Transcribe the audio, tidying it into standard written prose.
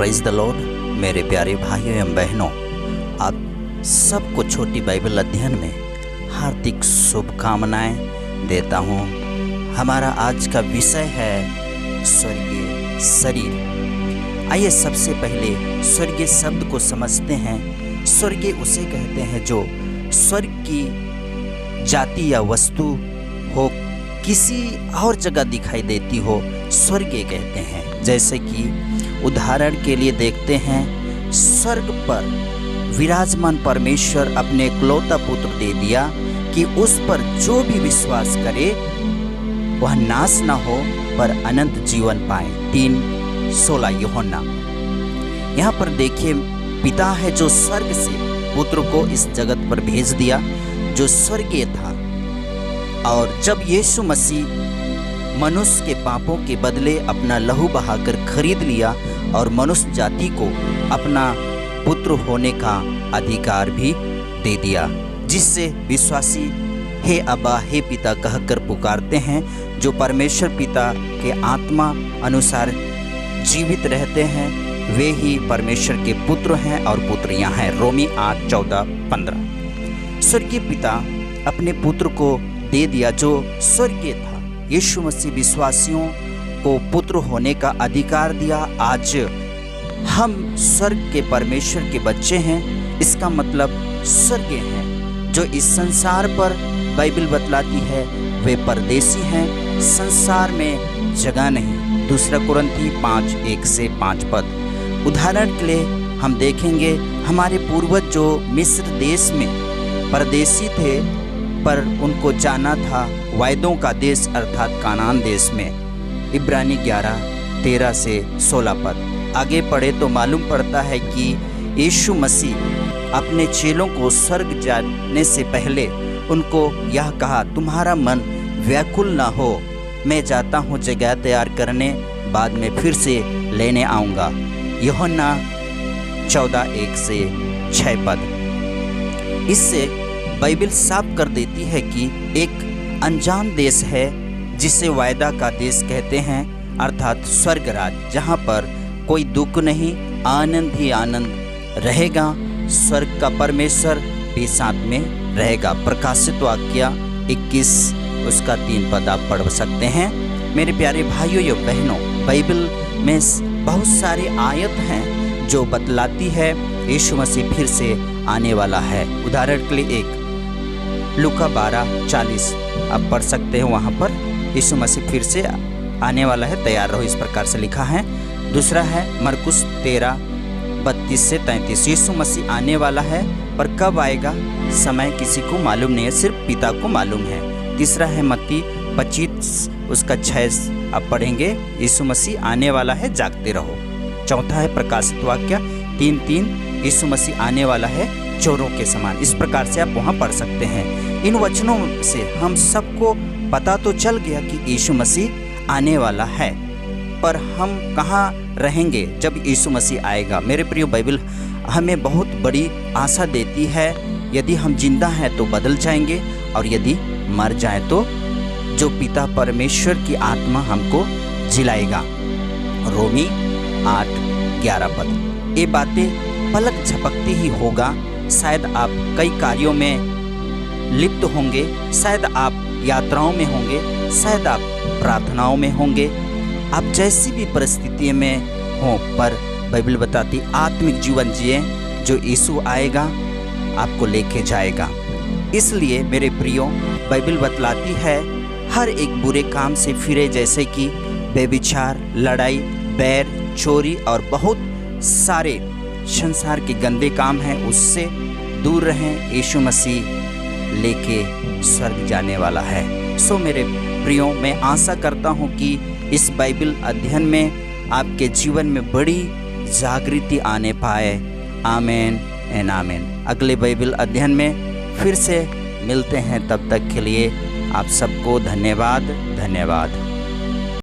Praise the Lord. मेरे प्यारे भाइयों एवं बहनों, आप सबको छोटी बाइबल अध्ययन में हार्दिक शुभकामनाएं देता हूं। हमारा आज का विषय है स्वर्गीय शरीर। आइए सबसे पहले स्वर्गीय शब्द को समझते हैं। स्वर्गीय उसे कहते हैं जो स्वर्ग की जाति या वस्तु हो, किसी और जगह दिखाई देती हो, स्वर्गीय कहते हैं। जैसे कि उदाहरण के लिए देखते हैं, स्वर्ग पर विराजमान परमेश्वर अपने इकलौता पुत्र दे दिया कि उस पर जो भी विश्वास करे वह नाश न हो पर अनंत जीवन पाए। 3:16 यूहन्ना। यहाँ पर देखिए, पिता है जो स्वर्ग से पुत्र को इस जगत पर भेज दिया जो स्वर्गीय था। और जब यीशु मसीह मनुष्य के पापों के बदले अपना लहू बहाकर खरीद लिया और मनुष्य जाति को अपना पुत्र होने का अधिकार भी दे दिया, जिससे विश्वासी हे अब्बा हे पिता कहकर पुकारते हैं, जो परमेश्वर पिता के आत्मा अनुसार जीवित रहते हैं, वे ही परमेश्वर के पुत्र हैं और पुत्रियां हैं। रोमी 8:14-15। स्वर्गीय पिता अपने पुत्र को दे दिया जो स्वर्गीय था। यीशु मसीह विश्वासियों को पुत्र होने का अधिकार दिया। आज हम स्वर्ग के परमेश्वर के बच्चे हैं। इसका मतलब स्वर्गीय हैं। जो इस संसार पर बाइबल बतलाती है वे परदेसी हैं, संसार में जगह नहीं। 2 कुरिन्थी 5:1-5 पद। उदाहरण के लिए हम देखेंगे, हमारे पूर्वज जो मिस्र देश में परदेसी थे पर उनको जाना था वायदों का देश अर्थात कानान देश में। इब्रानी 11:13-16 पद। आगे पढ़े तो मालूम पड़ता है कि यीशु मसीह अपने चेलों को स्वर्ग जाने से पहले उनको यह कहा, तुम्हारा मन व्याकुल न हो, मैं जाता हूँ जगह तैयार करने, बाद में फिर से लेने आऊँगा। यूहन्ना 14:1-6 पद। इससे बाइबल साफ कर देती है कि एक अनजान देश है जिसे वायदा का देश कहते हैं, अर्थात स्वर्ग राज्य, जहाँ पर कोई दुख नहीं, आनंद ही आनंद रहेगा। स्वर्ग का परमेश्वर भी साथ में रहेगा। प्रकाशित वाक्य 21:3 पद आप पढ़ सकते हैं। मेरे प्यारे भाइयों या बहनों, बाइबल में बहुत सारे आयत हैं जो बतलाती है यीशु मसीह फिर से आने वाला है। उदाहरण के लिए एक लूका 12:40 आप पढ़ सकते हैं। वहाँ पर यीशु मसीह फिर से आने वाला है, तैयार रहो, इस प्रकार से लिखा है। दूसरा है मरकुस 13:32-33। यीशु मसीह आने वाला है पर कब आएगा समय किसी को मालूम नहीं है, सिर्फ पिता को मालूम है। तीसरा है मत्ती 25:6 आप पढ़ेंगे, यीशु मसीह आने वाला है, जागते रहो। चौथा है प्रकाशित वाक्य 3:3, यीशु मसीह आने वाला है चोरों के समान। इस प्रकार से आप वहाँ पढ़ सकते हैं। इन वचनों से हम सबको पता तो चल गया कि यीशु मसीह आने वाला है, पर हम कहाँ रहेंगे जब यीशु मसीह आएगा। मेरे प्रिय, बाइबल हमें बहुत बड़ी आशा देती है। यदि हम जिंदा हैं तो बदल जाएंगे, और यदि मर जाएं तो जो पिता परमेश्वर की आत्मा हमको जिलाएगा। रोमी 8:11 पद। ये बातें पलक झपकती ही होगा। शायद आप कई कार्यों में लिप्त होंगे, शायद आप यात्राओं में होंगे, शायद आप प्रार्थनाओं में होंगे, आप जैसी भी परिस्थिति में हों, पर बाइबल बताती आत्मिक जीवन जिए, जो यीशु आएगा आपको लेके जाएगा। इसलिए मेरे प्रियो, बाइबल बतलाती है हर एक बुरे काम से फिरे, जैसे कि बेविचार, लड़ाई, बैर, चोरी और बहुत सारे संसार के गंदे काम हैं, उससे दूर रहें। यीशु मसीह लेके स्वर्ग जाने वाला है। सो मेरे प्रियो, मैं आशा करता हूँ कि इस बाइबल अध्ययन में आपके जीवन में बड़ी जागृति आने पाए। आमीन एंड आमीन। अगले बाइबल अध्ययन में फिर से मिलते हैं, तब तक के लिए आप सबको धन्यवाद।